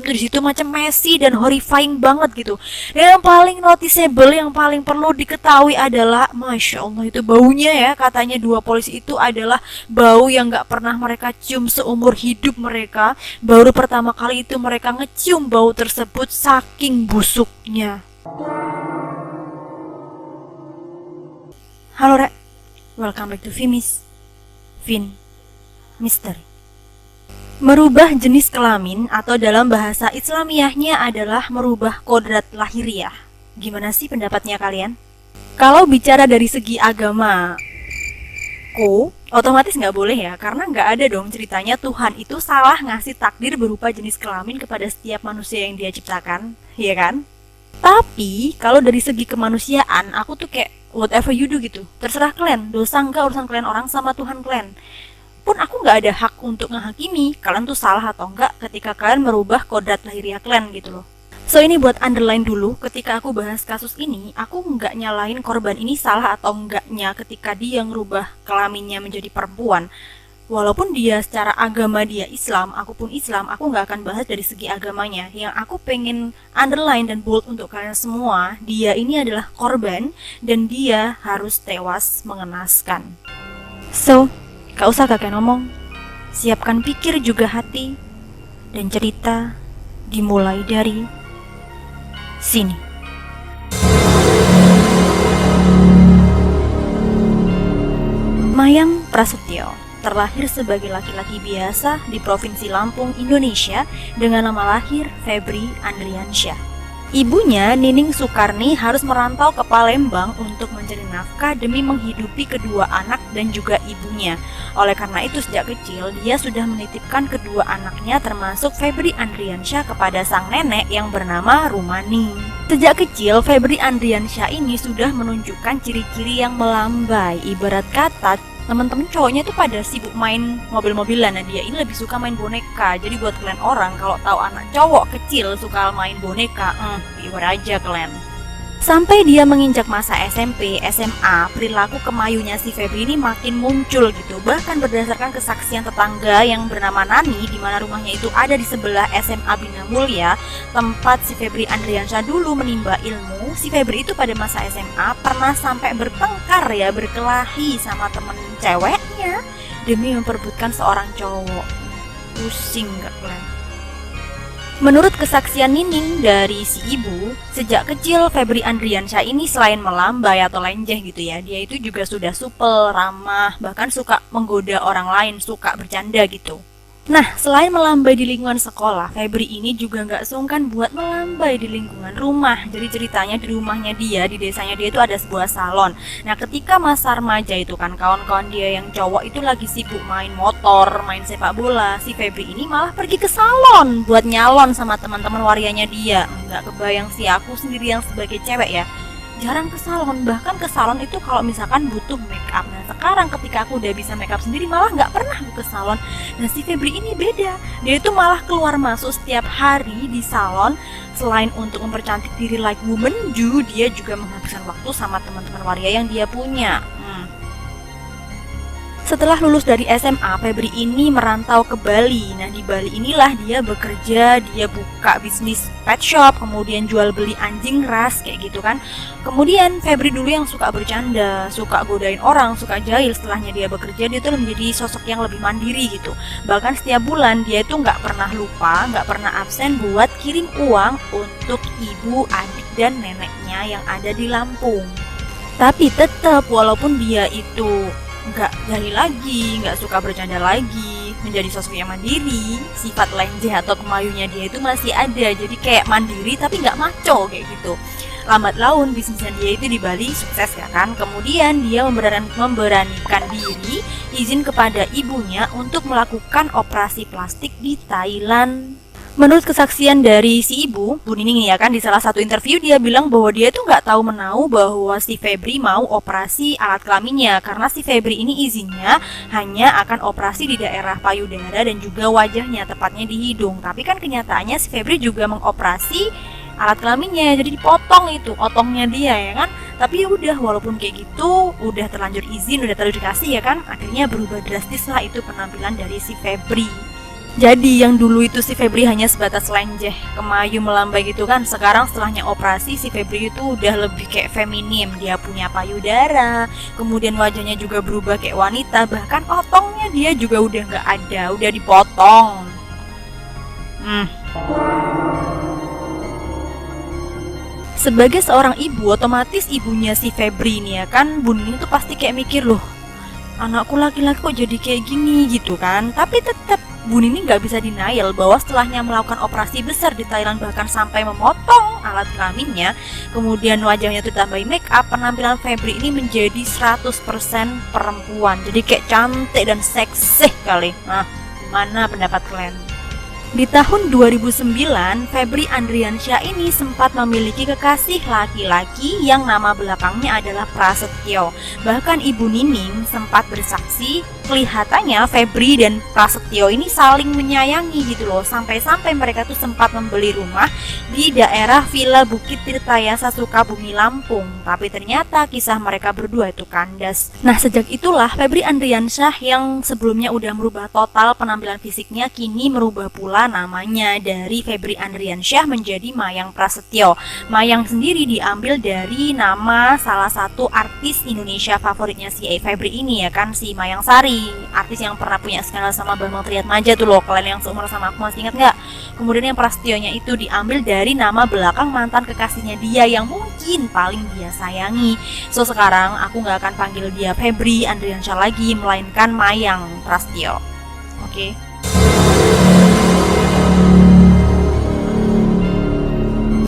tuh di situ macam messy dan horrifying banget gitu. Dan yang paling noticeable, yang paling perlu diketahui adalah, masya Allah, itu baunya ya. Katanya dua polisi itu adalah bau yang nggak pernah mereka cium seumur hidup mereka. Baru pertama kali itu mereka ngecium bau tersebut saking busuknya. Halo Rek, welcome back to Fimis Fin Mystery. Merubah jenis kelamin atau dalam bahasa Islamiyahnya adalah merubah kodrat lahiriah. Gimana sih pendapatnya kalian? Kalau bicara dari segi agama, otomatis nggak boleh ya, karena nggak ada dong ceritanya Tuhan itu salah ngasih takdir berupa jenis kelamin kepada setiap manusia yang dia ciptakan, ya kan? Tapi kalau dari segi kemanusiaan, aku tuh kayak whatever you do gitu, terserah kalian, dosa nggak urusan kalian orang sama Tuhan kalian. Pun aku nggak ada hak untuk menghakimi kalian tuh salah atau enggak ketika kalian merubah kodrat lahiriah kalian gitu loh. So ini buat underline dulu, ketika aku bahas kasus ini, aku nggak nyalain korban ini salah atau enggaknya ketika dia ngerubah kelaminnya menjadi perempuan. Walaupun dia secara agama dia Islam, aku pun Islam, aku nggak akan bahas dari segi agamanya. Yang aku pengen underline dan bold untuk kalian semua, dia ini adalah korban dan dia harus tewas mengenaskan. So, gak usah kakek ngomong, siapkan pikir juga hati, dan cerita dimulai dari sini. Mayang Prasetyo terlahir sebagai laki-laki biasa di Provinsi Lampung, Indonesia dengan nama lahir Febri Andriansyah. Ibunya, Nining Sukarni, harus merantau ke Palembang untuk mencari nafkah demi menghidupi kedua anak dan juga ibunya. Oleh karena itu, sejak kecil dia sudah menitipkan kedua anaknya termasuk Febri Andriansyah kepada sang nenek yang bernama Rumani. Sejak kecil, Febri Andriansyah ini sudah menunjukkan ciri-ciri yang melambai. Ibarat kata, teman-teman cowoknya tuh pada sibuk main mobil-mobilan, nah dia ini lebih suka main boneka. Jadi buat kalian orang kalau tahu anak cowok kecil suka main boneka, ibarat aja kalian. Sampai dia menginjak masa SMP, SMA, perilaku kemayunya si Febri ini makin muncul gitu. Bahkan berdasarkan kesaksian tetangga yang bernama Nani, di mana rumahnya itu ada di sebelah SMA Bina Mulia, tempat si Febri Andriansyah dulu menimba ilmu. Si Febri itu pada masa SMA pernah sampai bertengkar ya, berkelahi sama temen ceweknya demi memperebutkan seorang cowok. Pusing gak kalian? Menurut kesaksian Nining dari si ibu, sejak kecil Febri Andriansyah ini selain melambai atau lenjeh gitu ya, dia itu juga sudah supel, ramah, bahkan suka menggoda orang lain, suka bercanda gitu. Nah, selain melambai di lingkungan sekolah, Febri ini juga nggak sungkan buat melambai di lingkungan rumah. Jadi ceritanya di rumahnya dia, di desanya dia itu ada sebuah salon. Nah, ketika masa remaja itu kan, kawan-kawan dia yang cowok itu lagi sibuk main motor, main sepak bola, si Febri ini malah pergi ke salon buat nyalon sama teman-teman warianya dia. Nggak kebayang sih, aku sendiri yang sebagai cewek ya, jarang ke salon, bahkan ke salon itu kalau misalkan butuh make up. Nah sekarang ketika aku udah bisa make up sendiri, malah nggak pernah ke salon. Nah si Febri ini beda, dia itu malah keluar masuk setiap hari di salon. Selain untuk mempercantik diri like woman do, dia juga menghabiskan waktu sama teman-teman waria yang dia punya. Setelah lulus dari SMA, Febri ini merantau ke Bali. Nah, di Bali inilah dia bekerja, dia buka bisnis pet shop, kemudian jual beli anjing ras, kayak gitu kan. Kemudian Febri dulu yang suka bercanda, suka godain orang, suka jahil. Setelahnya dia bekerja, dia tuh menjadi sosok yang lebih mandiri gitu. Bahkan setiap bulan dia itu nggak pernah lupa, nggak pernah absen buat kirim uang untuk ibu, adik, dan neneknya yang ada di Lampung. Tapi tetap, walaupun dia itu nggak jahil lagi, nggak suka bercanda lagi, menjadi sosok yang mandiri, sifat lenjeh atau kemayunya dia itu masih ada. Jadi kayak mandiri tapi nggak maco kayak gitu. Lambat laun bisnisnya dia itu di Bali sukses ya kan. Kemudian dia memberanikan diri izin kepada ibunya untuk melakukan operasi plastik di Thailand. Menurut kesaksian dari si ibu, Bu Nining ya kan, di salah satu interview dia bilang bahwa dia tuh nggak tahu menau bahwa si Febri mau operasi alat kelaminnya, karena si Febri ini izinnya hanya akan operasi di daerah payudara dan juga wajahnya, tepatnya di hidung. Tapi kan kenyataannya si Febri juga mengoperasi alat kelaminnya, jadi dipotong itu otongnya dia ya kan. Tapi ya udah, walaupun kayak gitu, udah terlanjur izin, udah terlanjur dikasih ya kan, akhirnya berubah drastis lah itu penampilan dari si Febri. Jadi yang dulu itu si Febri hanya sebatas lenjeh, kemayu melambai gitu kan. Sekarang setelahnya operasi si Febri itu udah lebih kayak feminim. Dia punya payudara, kemudian wajahnya juga berubah kayak wanita. Bahkan otongnya dia juga udah nggak ada, udah dipotong. Sebagai seorang ibu, otomatis ibunya si Febri nih ya kan, Bu Nining tuh pasti kayak mikir, loh anakku laki-laki kok jadi kayak gini gitu kan. Tapi tetap Bu Nining nggak bisa denial bahwa setelahnya melakukan operasi besar di Thailand, bahkan sampai memotong alat kelaminnya, kemudian wajahnya tuh tambahin make up, penampilan Febri ini menjadi 100% perempuan. Jadi kayak cantik dan seksi kali. Nah, gimana pendapat kalian? Di tahun 2009, Febri Andriansyah ini sempat memiliki kekasih laki-laki yang nama belakangnya adalah Prasetyo. Bahkan Ibu Nining sempat bersaksi kelihatannya Febri dan Prasetyo ini saling menyayangi gitu loh. Sampai-sampai mereka tuh sempat membeli rumah di daerah Villa Bukit Tirtayasa, Sukabumi, Lampung. Tapi ternyata kisah mereka berdua itu kandas. Nah, sejak itulah Febri Andriansyah yang sebelumnya udah merubah total penampilan fisiknya, kini merubah pula namanya dari Febri Andriansyah menjadi Mayang Prasetyo. Mayang sendiri diambil dari nama salah satu artis Indonesia favoritnya si Febri ini ya kan, si Mayang Sari, artis yang pernah punya skandal sama Bambang Triatmaja tuh loh. Kalian yang seumur sama aku masih ingat nggak? Kemudian yang Prasetyonya itu diambil dari nama belakang mantan kekasihnya dia yang mungkin paling dia sayangi. So sekarang aku nggak akan panggil dia Febri Andriansyah lagi, melainkan Mayang Prasetyo. Oke.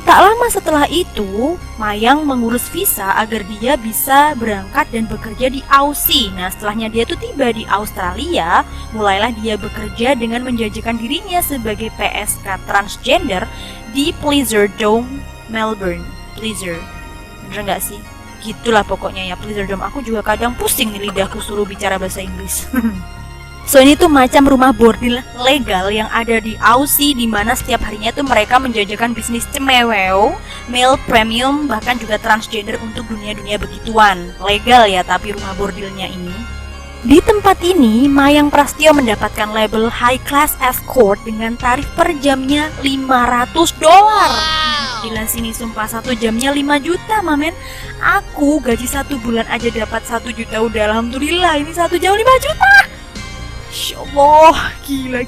Tak lama setelah itu, Mayang mengurus visa agar dia bisa berangkat dan bekerja di Aussie. Nah, setelahnya dia tuh tiba di Australia, mulailah dia bekerja dengan menjanjikan dirinya sebagai PSK transgender di Pleasure Dome, Melbourne. Pleasure, bener gak sih? Gitulah pokoknya ya, Pleasure Dome. Aku juga kadang pusing nih lidahku suruh bicara bahasa Inggris. So ini tuh macam rumah bordil legal yang ada di Aussie, di mana setiap harinya tuh mereka menjajakan bisnis cemeweo, male premium, bahkan juga transgender untuk dunia-dunia begituan. Legal ya, tapi rumah bordilnya ini. Di tempat ini, Mayang Prasetyo mendapatkan label high class escort dengan tarif per jamnya $500. Gila sini sumpah, 1 jamnya 5 juta mamen. Aku gaji 1 bulan aja dapat 1 juta udah alhamdulillah, ini 1 jam 5 juta. Insya Allah, gila.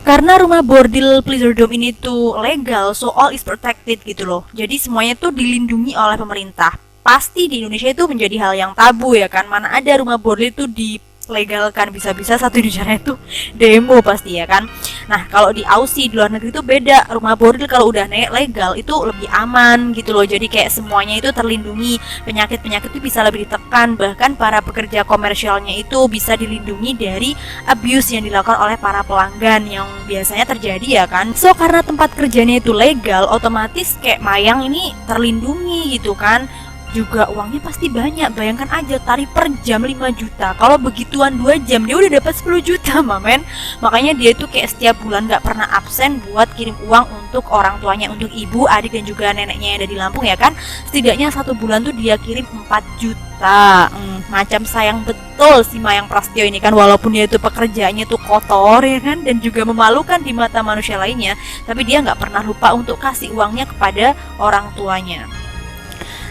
Karena rumah bordil Pleasure Dome ini tuh legal, so all is protected gitu loh. Jadi semuanya tuh dilindungi oleh pemerintah. Pasti di Indonesia itu menjadi hal yang tabu ya kan. Mana ada rumah bordil itu dilegalkan, bisa-bisa satu di sana itu demo pasti ya kan. Nah, kalau di Aussie, di luar negeri itu beda. Rumah bordil kalau udah legal itu lebih aman gitu loh. Jadi kayak semuanya itu terlindungi. Penyakit-penyakit itu bisa lebih ditekan. Bahkan para pekerja komersialnya itu bisa dilindungi dari abuse yang dilakukan oleh para pelanggan yang biasanya terjadi ya kan. So karena tempat kerjanya itu legal, otomatis kayak Mayang ini terlindungi gitu kan. Juga uangnya pasti banyak. Bayangkan aja tarif per jam 5 juta. Kalau begituan 2 jam dia udah dapat 10 juta mamen. Makanya dia tuh kayak setiap bulan gak pernah absen buat kirim uang untuk orang tuanya, untuk ibu, adik dan juga neneknya yang ada di Lampung ya kan. Setidaknya 1 bulan tuh dia kirim 4 juta. Macam sayang betul si Mayang Prasetyo ini kan. Walaupun dia tuh pekerjaannya tuh kotor ya kan, dan juga memalukan di mata manusia lainnya, tapi dia gak pernah lupa untuk kasih uangnya kepada orang tuanya.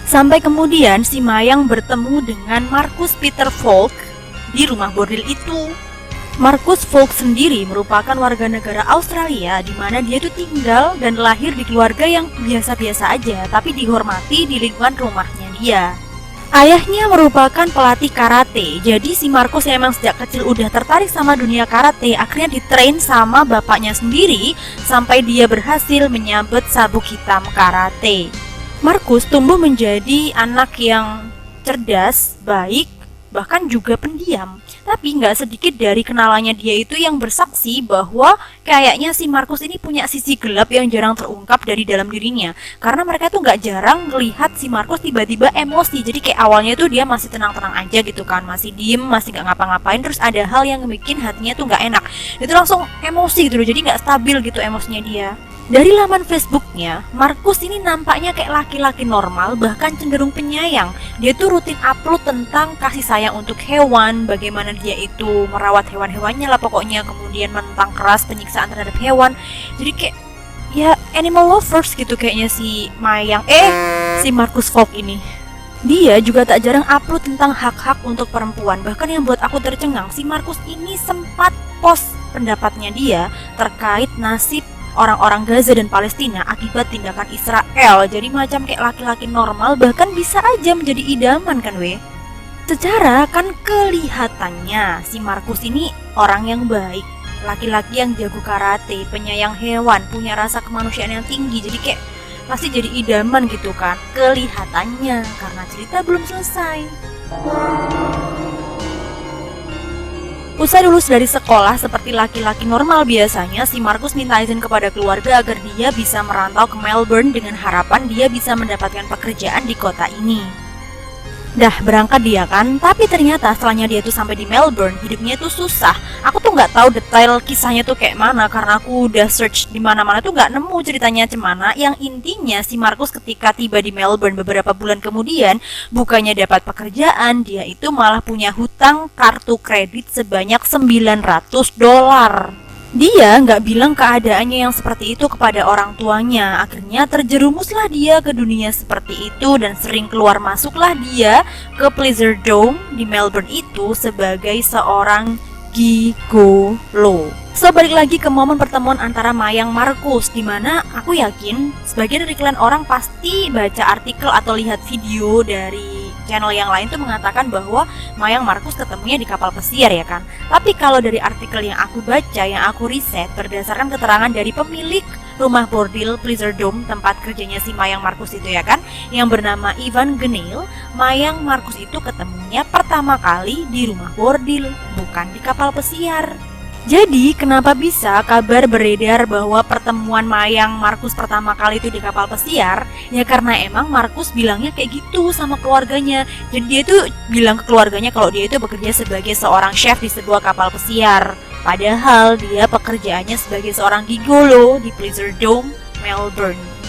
Sampai kemudian si Mayang bertemu dengan Marcus Peter Falk di rumah bordil itu. Marcus Falk sendiri merupakan warga negara Australia, di mana dia itu tinggal dan lahir di keluarga yang biasa-biasa aja, tapi dihormati di lingkungan rumahnya dia. Ayahnya merupakan pelatih karate, jadi si Marcus yang emang sejak kecil udah tertarik sama dunia karate, akhirnya ditrain sama bapaknya sendiri sampai dia berhasil menyabet sabuk hitam karate. Marcus tumbuh menjadi anak yang cerdas, baik, bahkan juga pendiam. Tapi nggak sedikit dari kenalannya dia itu yang bersaksi bahwa kayaknya si Markus ini punya sisi gelap yang jarang terungkap dari dalam dirinya. Karena mereka tuh nggak jarang ngelihat si Markus tiba-tiba emosi. Jadi kayak awalnya tuh dia masih tenang-tenang aja gitu kan, masih diem, masih nggak ngapa-ngapain. Terus ada hal yang bikin hatinya tuh nggak enak. Itu langsung emosi gitu loh. Jadi nggak stabil gitu emosinya dia. Dari laman Facebooknya, Markus ini nampaknya kayak laki-laki normal, bahkan cenderung penyayang. Dia tuh rutin upload tentang kasih sayang untuk hewan, bagaimana dia itu merawat hewan-hewannya lah pokoknya, kemudian menentang keras penyiksaan terhadap hewan. Jadi kayak ya animal lovers gitu kayaknya si Markus Volk ini. Dia juga tak jarang upload tentang hak-hak untuk perempuan. Bahkan yang buat aku tercengang, si Markus ini sempat post pendapatnya dia terkait nasib orang-orang Gaza dan Palestina akibat tindakan Israel. Jadi macam kayak laki-laki normal, bahkan bisa aja menjadi idaman kan weh. Secara kan kelihatannya si Markus ini orang yang baik, laki-laki yang jago karate, penyayang hewan, punya rasa kemanusiaan yang tinggi. Jadi kayak pasti jadi idaman gitu kan kelihatannya, karena cerita belum selesai. Usai lulus dari sekolah seperti laki-laki normal biasanya, si Markus minta izin kepada keluarga agar dia bisa merantau ke Melbourne dengan harapan dia bisa mendapatkan pekerjaan di kota ini. Dah berangkat dia kan, tapi ternyata setelahnya dia tuh sampai di Melbourne, hidupnya tuh susah. Aku tuh nggak tahu detail kisahnya tuh kayak mana karena aku udah search di mana-mana tuh nggak nemu ceritanya cemana. Yang intinya si Markus ketika tiba di Melbourne beberapa bulan kemudian, bukannya dapat pekerjaan, dia itu malah punya hutang kartu kredit sebanyak $900. Dia nggak bilang keadaannya yang seperti itu kepada orang tuanya. Akhirnya terjerumuslah dia ke dunia seperti itu dan sering keluar masuklah dia ke Pleasure Dome di Melbourne itu sebagai seorang gigolo. So balik lagi ke momen pertemuan antara Mayang Markus, dimana aku yakin sebagian dari kalian orang pasti baca artikel atau lihat video dari channel yang lain tuh mengatakan bahwa Mayang Markus ketemunya di kapal pesiar ya kan. Tapi kalau dari artikel yang aku baca, yang aku riset berdasarkan keterangan dari pemilik rumah bordil Pleasure Dome tempat kerjanya si Mayang Markus itu ya kan, yang bernama Ivan Geneil, Mayang Markus itu ketemunya pertama kali di rumah bordil, bukan di kapal pesiar. Jadi kenapa bisa kabar beredar bahwa pertemuan Mayang Markus pertama kali itu di kapal pesiar? Ya karena emang Markus bilangnya kayak gitu sama keluarganya. Jadi dia tuh bilang ke keluarganya kalau dia itu bekerja sebagai seorang chef di sebuah kapal pesiar. Padahal dia pekerjaannya sebagai seorang gigolo di Pleasure Dome, Melbourne.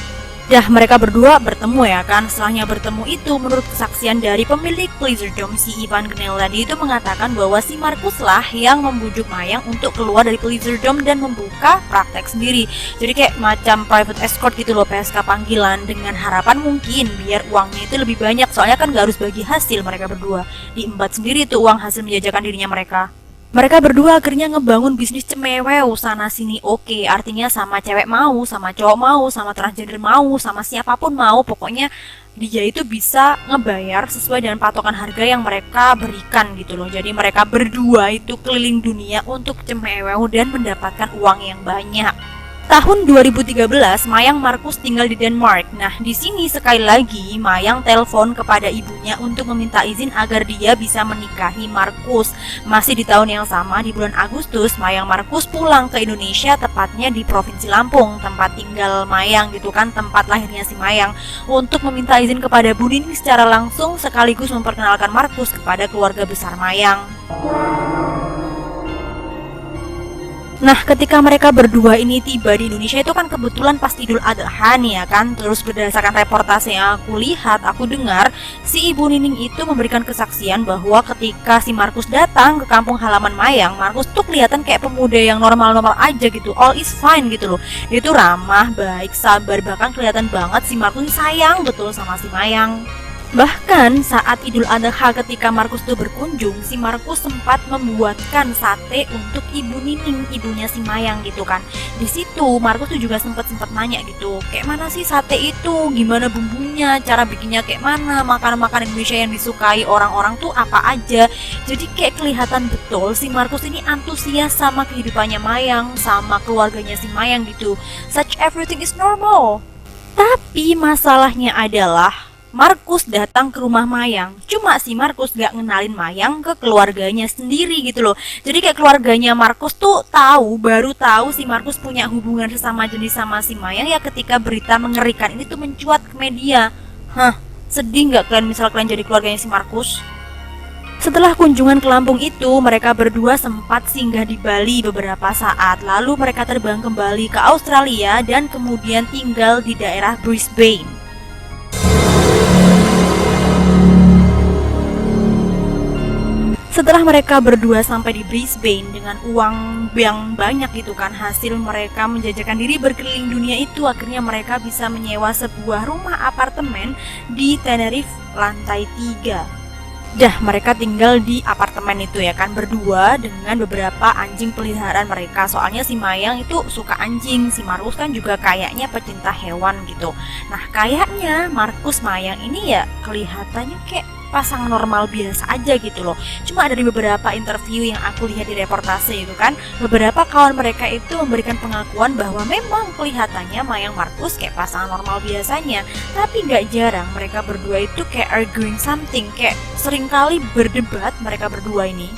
Dah mereka berdua bertemu ya kan. Setelahnya bertemu itu, menurut kesaksian dari pemilik Pleasure Dome si Ivan Geneil tadi itu mengatakan bahwa si Markus lah yang membujuk Mayang untuk keluar dari Pleasure Dome dan membuka praktek sendiri. Jadi kayak macam private escort gitu loh, PSK panggilan, dengan harapan mungkin biar uangnya itu lebih banyak. Soalnya kan gak harus bagi hasil, mereka berdua diembat sendiri tuh uang hasil menjajakan dirinya mereka. Mereka berdua akhirnya ngebangun bisnis cemewew sana sini oke, artinya sama cewek mau, sama cowok mau, sama transgender mau, sama siapapun mau, pokoknya dia itu bisa ngebayar sesuai dengan patokan harga yang mereka berikan gitu loh. Jadi mereka berdua itu keliling dunia untuk cemewew dan mendapatkan uang yang banyak. Tahun 2013, Mayang Markus tinggal di Denmark. Nah, di sini sekali lagi Mayang telepon kepada ibunya untuk meminta izin agar dia bisa menikahi Markus. Masih di tahun yang sama, di bulan Agustus, Mayang Markus pulang ke Indonesia, tepatnya di Provinsi Lampung, tempat tinggal Mayang gitu kan, tempat lahirnya si Mayang, untuk meminta izin kepada Bu Nining secara langsung sekaligus memperkenalkan Markus kepada keluarga besar Mayang. Nah, ketika mereka berdua ini tiba di Indonesia itu kan kebetulan pas Idul Adha nih ya kan. Terus berdasarkan reportase yang aku lihat, aku dengar, si Ibu Nining itu memberikan kesaksian bahwa ketika si Markus datang ke kampung halaman Mayang, Markus tuh kelihatan kayak pemuda yang normal-normal aja gitu, all is fine gitu loh. Dia tuh ramah, baik, sabar, bahkan kelihatan banget si Markus sayang betul sama si Mayang. Bahkan saat Idul Adha ketika Markus tuh berkunjung, si Markus sempat membuatkan sate untuk Ibu Nining, ibunya si Mayang gitu kan. Di situ Markus tuh juga sempat nanya gitu, kayak mana sih sate itu, gimana bumbunya, cara bikinnya kayak mana, makanan-makanan Indonesia yang disukai orang-orang tuh apa aja. Jadi kayak kelihatan betul si Markus ini antusias sama kehidupannya Mayang, sama keluarganya si Mayang gitu. Such everything is normal. Tapi masalahnya adalah Markus datang ke rumah Mayang. Cuma si Markus gak ngenalin Mayang ke keluarganya sendiri gitu loh. Jadi kayak keluarganya Markus tuh baru tahu si Markus punya hubungan sesama jenis sama si Mayang ya ketika berita mengerikan ini tuh mencuat ke media. Sedih gak kalian misal kalian jadi keluarganya si Markus? Setelah kunjungan ke Lampung itu, mereka berdua sempat singgah di Bali beberapa saat. Lalu mereka terbang kembali ke Australia dan kemudian tinggal di daerah Brisbane. Setelah mereka berdua sampai di Brisbane dengan uang yang banyak gitu kan, hasil mereka menjajakan diri berkeliling dunia itu, akhirnya mereka bisa menyewa sebuah rumah apartemen di Tenerife lantai 3. Mereka tinggal di apartemen itu ya kan, berdua dengan beberapa anjing peliharaan mereka. Soalnya si Mayang itu suka anjing, si Markus kan juga kayaknya pecinta hewan gitu. Nah kayaknya Markus Mayang ini ya kelihatannya kayak pasangan normal biasa aja gitu loh. Cuma dari beberapa interview yang aku lihat di reportase itu kan, beberapa kawan mereka itu memberikan pengakuan bahwa memang kelihatannya Mayang Markus kayak pasangan normal biasanya. Tapi gak jarang mereka berdua itu kayak arguing something, kayak seringkali berdebat mereka berdua ini.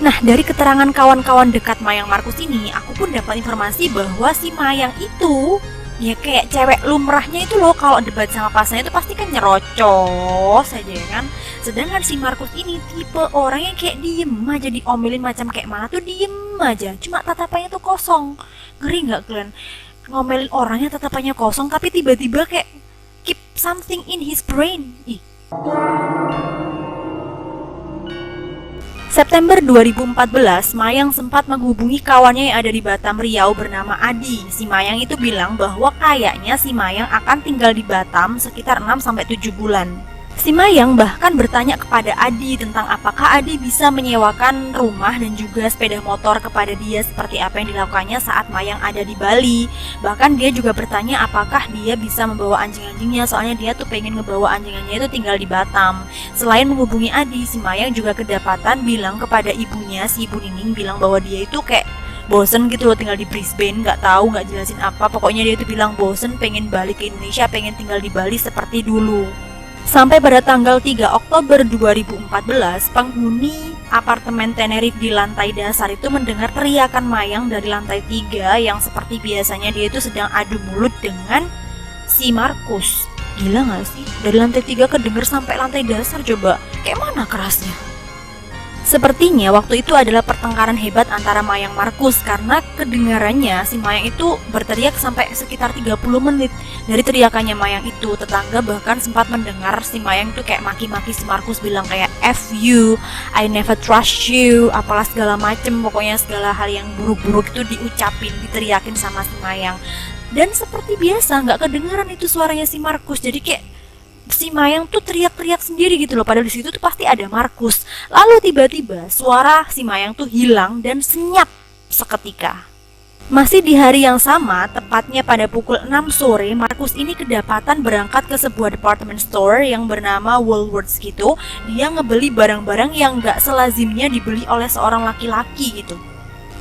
Nah, dari keterangan kawan-kawan dekat Mayang Markus ini, aku pun dapat informasi bahwa si Mayang itu ya kayak cewek lumrahnya itu loh, kalau debat sama pasangannya itu pasti kan nyerocos saja ya kan. Sedangkan si Markus ini tipe orang yang kayak diem aja, diomelin macam kayak mana tuh diem aja, cuma tatapannya tuh kosong. Ngeri nggak kalian? Ngomelin orangnya tatapannya kosong tapi tiba-tiba kayak keep something in his brain. September 2014, Mayang sempat menghubungi kawannya yang ada di Batam, Riau bernama Adi. Si Mayang itu bilang bahwa kayaknya si Mayang akan tinggal di Batam sekitar 6-7 bulan. Si Mayang bahkan bertanya kepada Adi tentang apakah Adi bisa menyewakan rumah dan juga sepeda motor kepada dia seperti apa yang dilakukannya saat Mayang ada di Bali. Bahkan dia juga bertanya apakah dia bisa membawa anjing-anjingnya, soalnya dia tuh pengen ngebawa anjing-anjingnya itu tinggal di Batam. Selain menghubungi Adi, si Mayang juga kedapatan bilang kepada ibunya, si Ibu Nining bilang bahwa dia itu kayak bosen gitu loh tinggal di Brisbane, nggak jelasin apa. Pokoknya dia itu bilang bosen, pengen balik ke Indonesia, pengen tinggal di Bali seperti dulu. Sampai pada tanggal 3 Oktober 2014, penghuni apartemen Tenerife di lantai dasar itu mendengar teriakan Mayang dari lantai 3 yang seperti biasanya dia itu sedang adu mulut dengan si Markus. Gila gak sih? Dari lantai 3 kedenger sampai lantai dasar, coba kayak mana kerasnya? Sepertinya waktu itu adalah pertengkaran hebat antara Mayang Markus karena kedengarannya si Mayang itu berteriak sampai sekitar 30 menit. Dari teriakannya Mayang itu, tetangga bahkan sempat mendengar si Mayang itu kayak maki-maki si Markus, bilang kayak F you, I never trust you, apalah segala macem. Pokoknya segala hal yang buruk-buruk itu diucapin, diteriakin sama si Mayang. Dan seperti biasa gak kedengaran itu suaranya si Markus. Jadi kayak si Mayang tuh teriak-teriak sendiri gitu loh, padahal di situ tuh pasti ada Markus. Lalu tiba-tiba suara si Mayang tuh hilang dan senyap seketika. Masih di hari yang sama, tepatnya pada pukul 6 sore, Markus ini kedapatan berangkat ke sebuah department store yang bernama Woolworths gitu. Dia ngebeli barang-barang yang gak selazimnya dibeli oleh seorang laki-laki gitu.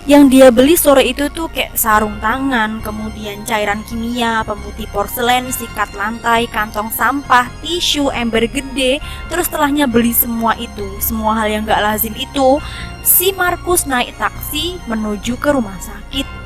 Yang dia beli sore itu tuh kayak sarung tangan, kemudian cairan kimia, pemutih porselen, sikat lantai, kantong sampah, tisu, ember gede. Terus setelahnya beli semua itu, semua hal yang gak lazim itu, si Markus naik taksi menuju ke rumah sakit.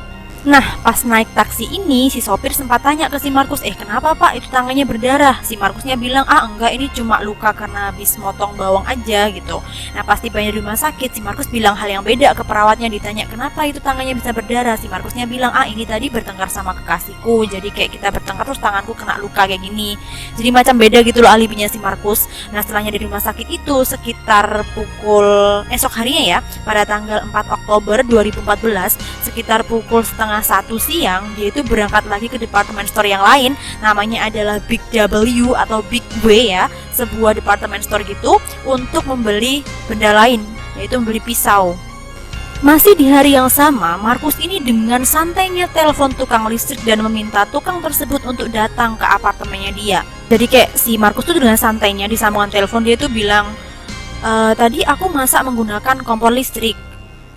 Nah, pas naik taksi ini, si sopir sempat tanya ke si Markus, kenapa pak itu tangannya berdarah? Si Markusnya bilang, enggak, ini cuma luka karena habis motong bawang aja gitu. Nah, pas tibanya di rumah sakit, si Markus bilang hal yang beda ke perawatnya. Ditanya kenapa itu tangannya bisa berdarah, si Markusnya bilang, ini tadi bertengkar sama kekasihku, jadi kayak kita bertengkar terus tanganku kena luka kayak gini. Jadi macam beda gitu loh alibinya si Markus. Nah, setelahnya di rumah sakit itu sekitar pukul esok harinya ya, pada tanggal 4 Oktober 2014, sekitar pukul setengah 1 siang, dia itu berangkat lagi ke department store yang lain, namanya adalah Big W atau Big W ya, sebuah department store gitu, untuk membeli benda lain, yaitu membeli pisau. Masih di hari yang sama, Markus ini dengan santainya telepon tukang listrik dan meminta tukang tersebut untuk datang ke apartemennya dia. Jadi kayak si Markus tuh dengan santainya di sambungan telepon dia tuh bilang, tadi aku masak menggunakan kompor listrik.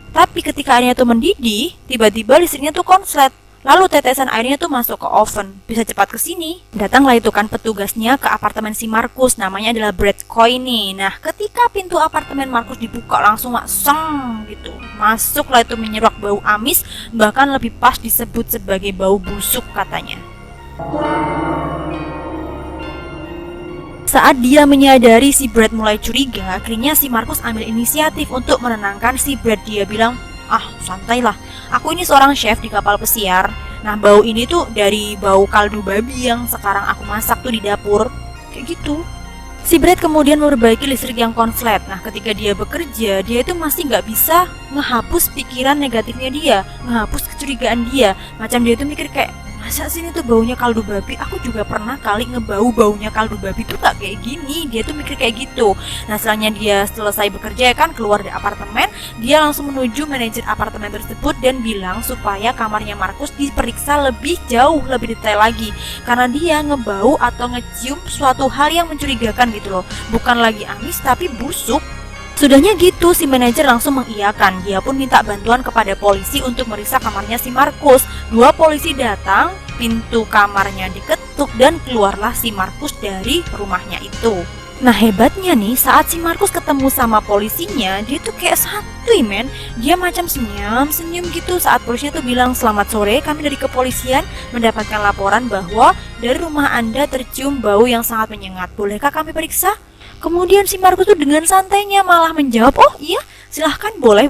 Tapi ketika airnya tuh mendidih, tiba-tiba listriknya tuh konslet. Lalu tetesan airnya tuh masuk ke oven. Bisa cepat ke sini. Datanglah itu kan petugasnya ke apartemen si Markus, namanya adalah Brad Coy nih. Nah, ketika pintu apartemen Markus dibuka langsung seng gitu. Masuklah itu menyeruak bau amis, bahkan lebih pas disebut sebagai bau busuk katanya. Saat dia menyadari si Brad mulai curiga, akhirnya si Markus ambil inisiatif untuk menenangkan si Brad. Dia bilang, santailah, aku ini seorang chef di kapal pesiar. Nah, bau ini tuh dari bau kaldu babi yang sekarang aku masak tuh di dapur. Kayak gitu. Si Brad kemudian memperbaiki listrik yang konslet. Nah, ketika dia bekerja, dia itu masih nggak bisa ngehapus pikiran negatifnya dia, ngehapus kecurigaan dia. Macam dia itu mikir kayak, masa sih ini tuh baunya kaldu babi? Aku juga pernah kali ngebau baunya kaldu babi tuh tak kayak gini. Dia tuh mikir kayak gitu. Nah, setelahnya dia selesai bekerja kan, keluar dari apartemen, dia langsung menuju manajer apartemen tersebut dan bilang supaya kamarnya Markus diperiksa lebih jauh, lebih detail lagi. Karena dia ngebau atau ngecium suatu hal yang mencurigakan gitu loh. Bukan lagi amis tapi busuk. Sudahnya gitu, si manajer langsung mengiyakan. Dia pun minta bantuan kepada polisi untuk meriksa kamarnya si Markus. 2 polisi datang, pintu kamarnya diketuk dan keluarlah si Markus dari rumahnya itu. Nah, hebatnya nih, saat si Markus ketemu sama polisinya, dia tuh kayak santuy men. Dia macam senyum gitu saat polisinya tuh bilang, "Selamat sore, kami dari kepolisian mendapatkan laporan bahwa dari rumah Anda tercium bau yang sangat menyengat. Bolehkah kami periksa?" Kemudian si Markus tuh dengan santainya malah menjawab, "Oh iya, silahkan, boleh.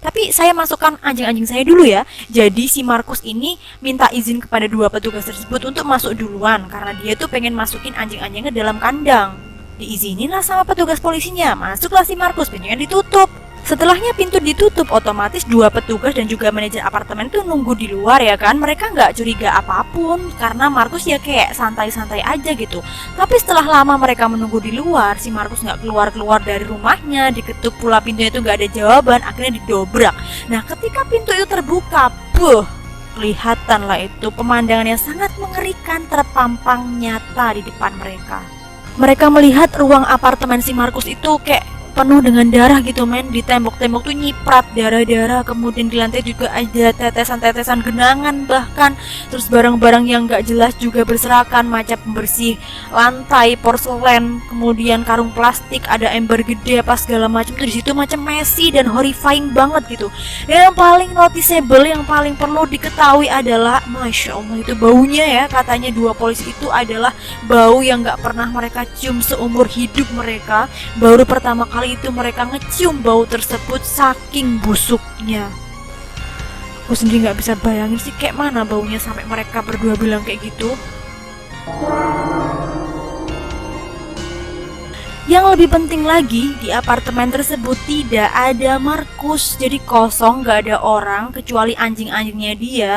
Tapi saya masukkan anjing-anjing saya dulu ya." Jadi si Markus ini minta izin kepada 2 petugas tersebut untuk masuk duluan karena dia tuh pengen masukin anjing-anjingnya dalam kandang. Diizininlah sama petugas polisinya. Masuklah si Markus, pintunya ditutup. Setelahnya pintu ditutup, otomatis 2 petugas dan juga manajer apartemen tuh nunggu di luar ya kan. Mereka nggak curiga apapun karena Markus ya kayak santai-santai aja gitu. Tapi setelah lama mereka menunggu di luar, si Markus nggak keluar-keluar dari rumahnya. Diketuk pula pintunya itu nggak ada jawaban, akhirnya didobrak. Nah, ketika pintu itu terbuka, kelihatanlah itu pemandangan yang sangat mengerikan terpampang nyata di depan mereka. Mereka melihat ruang apartemen si Markus itu kayak penuh dengan darah gitu men. Di tembok-tembok tuh nyiprat darah-darah. Kemudian di lantai juga ada tetesan-tetesan genangan bahkan. Terus barang-barang yang gak jelas juga berserakan, macam pembersih lantai, porselen, kemudian karung plastik, ada ember gede apa segala macam tuh di situ macam messy dan horrifying banget gitu. Dan yang paling noticeable, yang paling perlu diketahui adalah, Masya Allah, itu baunya ya. Katanya 2 polisi itu adalah bau yang gak pernah mereka cium seumur hidup mereka. Baru pertama kali itu mereka ngecium bau tersebut saking busuknya. Aku sendiri nggak bisa bayangin sih kayak mana baunya sampai mereka berdua bilang kayak gitu. Yang lebih penting lagi, di apartemen tersebut tidak ada Markus. Jadi kosong, nggak ada orang kecuali anjing-anjingnya dia.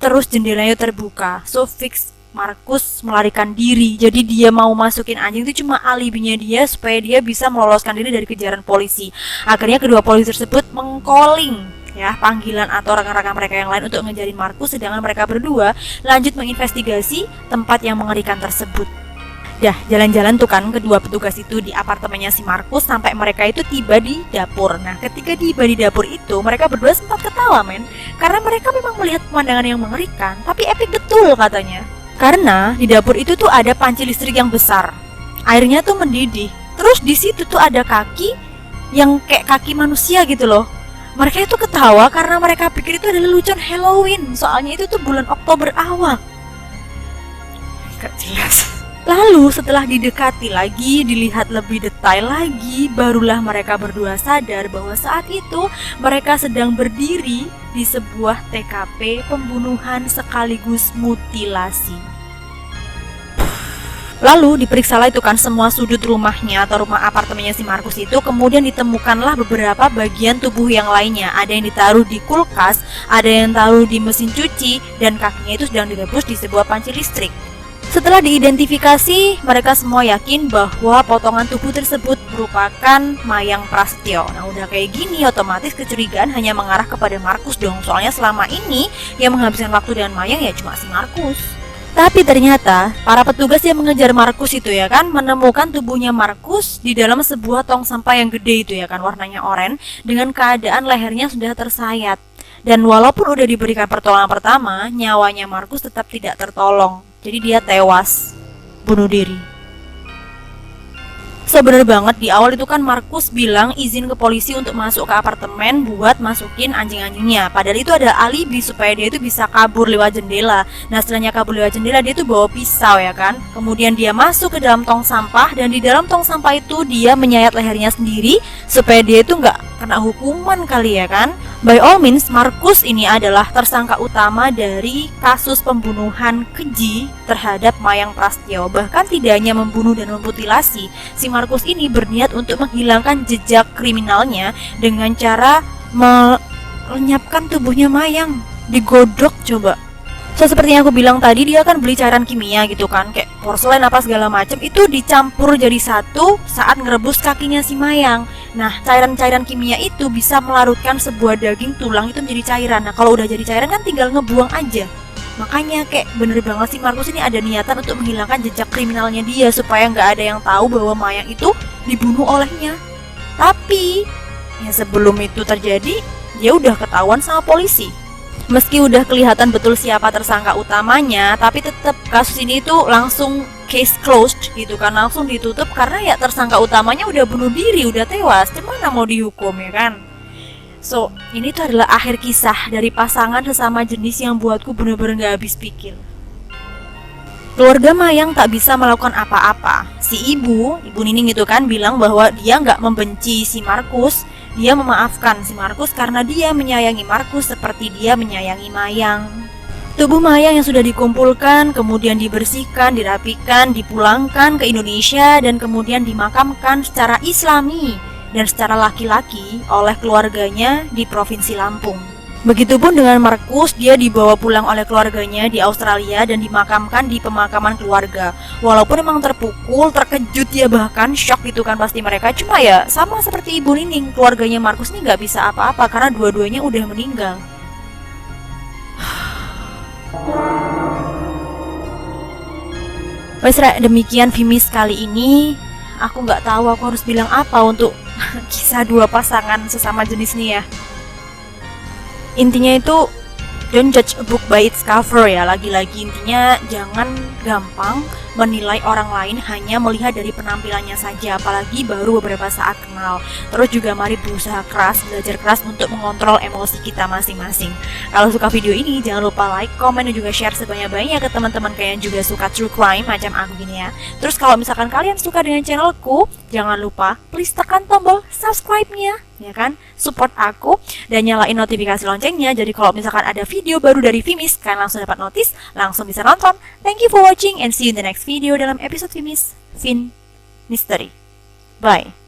Terus jendelanya terbuka. So fix Markus melarikan diri. Jadi dia mau masukin anjing itu cuma alibinya dia supaya dia bisa meloloskan diri dari kejaran polisi. Akhirnya kedua polisi tersebut mengcalling ya panggilan atau rekan-rekan mereka yang lain untuk ngejarin Markus, sedangkan mereka berdua lanjut menginvestigasi tempat yang mengerikan tersebut. Dah jalan-jalan tuh kan kedua petugas itu di apartemennya si Markus sampai mereka itu tiba di dapur. Nah, ketika tiba di dapur itu mereka berdua sempat ketawa men, karena mereka memang melihat pemandangan yang mengerikan, tapi epic betul katanya. Karena di dapur itu tuh ada panci listrik yang besar. Airnya tuh mendidih. Terus di situ tuh ada kaki yang kayak kaki manusia gitu loh. Mereka itu ketawa karena mereka pikir itu adalah lelucon Halloween. Soalnya itu tuh bulan Oktober awal. Gak jelas. Lalu setelah didekati lagi, dilihat lebih detail lagi, barulah mereka berdua sadar bahwa saat itu mereka sedang berdiri di sebuah TKP pembunuhan sekaligus mutilasi. Lalu diperiksalah itu kan semua sudut rumahnya atau rumah apartemennya si Markus itu. Kemudian ditemukanlah beberapa bagian tubuh yang lainnya. Ada yang ditaruh di kulkas, ada yang taruh di mesin cuci, dan kakinya itu sedang direbus di sebuah panci listrik. Setelah diidentifikasi, mereka semua yakin bahwa potongan tubuh tersebut merupakan Mayang Prasetyo. Nah, udah kayak gini, otomatis kecurigaan hanya mengarah kepada Markus dong. Soalnya selama ini yang menghabiskan waktu dengan Mayang ya cuma si Markus. Tapi ternyata para petugas yang mengejar Markus itu ya kan menemukan tubuhnya Markus di dalam sebuah tong sampah yang gede itu ya kan, warnanya oranye dengan keadaan lehernya sudah tersayat. Dan walaupun udah diberikan pertolongan pertama, nyawanya Markus tetap tidak tertolong. Jadi dia tewas, bunuh diri. Sebener banget di awal itu kan Markus bilang izin ke polisi untuk masuk ke apartemen buat masukin anjing-anjingnya. Padahal itu ada alibi supaya dia itu bisa kabur lewat jendela. Nah setelahnya kabur lewat jendela dia tuh bawa pisau ya kan. Kemudian dia masuk ke dalam tong sampah dan di dalam tong sampah itu dia menyayat lehernya sendiri supaya dia itu nggak kena hukuman kali ya kan. By all means, Markus ini adalah tersangka utama dari kasus pembunuhan keji terhadap Mayang Prasetyo. Bahkan tidak hanya membunuh dan memutilasi, si Markus ini berniat untuk menghilangkan jejak kriminalnya dengan cara melenyapkan tubuhnya Mayang, digodok coba. So seperti yang aku bilang tadi, dia kan beli cairan kimia gitu kan, kayak porselen apa segala macam, itu dicampur jadi satu saat ngerebus kakinya si Mayang. Nah cairan-cairan kimia itu bisa melarutkan sebuah daging tulang itu menjadi cairan. Nah kalau udah jadi cairan kan tinggal ngebuang aja. Makanya kayak bener banget sih Markus ini ada niatan untuk menghilangkan jejak kriminalnya dia supaya nggak ada yang tahu bahwa Mayang itu dibunuh olehnya. Tapi ya sebelum itu terjadi, dia udah ketahuan sama polisi. Meski udah kelihatan betul siapa tersangka utamanya, tapi tetap kasus ini tuh langsung case closed gitu kan, langsung ditutup karena ya tersangka utamanya udah bunuh diri, udah tewas, gimana mau dihukum ya kan? So, ini tuh adalah akhir kisah dari pasangan sesama jenis yang buatku bener-bener gak habis pikir. Keluarga Mayang tak bisa melakukan apa-apa. Si ibu Nining itu kan bilang bahwa dia nggak membenci si Markus, dia memaafkan si Markus karena dia menyayangi Markus seperti dia menyayangi Mayang. Tubuh Mayang yang sudah dikumpulkan, kemudian dibersihkan, dirapikan, dipulangkan ke Indonesia dan kemudian dimakamkan secara Islami dan secara laki-laki oleh keluarganya di Provinsi Lampung. Begitupun dengan Markus, dia dibawa pulang oleh keluarganya di Australia dan dimakamkan di pemakaman keluarga. Walaupun memang terpukul, terkejut ya, bahkan shock gitu kan pasti mereka. Cuma ya sama seperti Ibu Nining, keluarganya Markus ini gak bisa apa-apa karena dua-duanya udah meninggal. Wes demikian Vimis kali ini. Aku gak tahu aku harus bilang apa untuk kisah dua pasangan sesama jenis nih ya. Intinya itu don't judge a book by its cover ya. Lagi-lagi intinya jangan gampang menilai orang lain hanya melihat dari penampilannya saja, apalagi baru beberapa saat kenal. Terus juga mari berusaha keras, belajar keras untuk mengontrol emosi kita masing-masing. Kalau suka video ini jangan lupa like, komen, dan juga share sebanyak-banyaknya ke teman-teman kalian juga suka true crime macam aku gini ya. Terus kalau misalkan kalian suka dengan channelku, jangan lupa please tekan tombol subscribe-nya ya kan, support aku dan nyalain notifikasi loncengnya. Jadi kalau misalkan ada video baru dari Vimis, kalian langsung dapat notis, langsung bisa nonton. Thank you for watching and see you in the next video dalam episode Vimis Fin Mystery. Bye.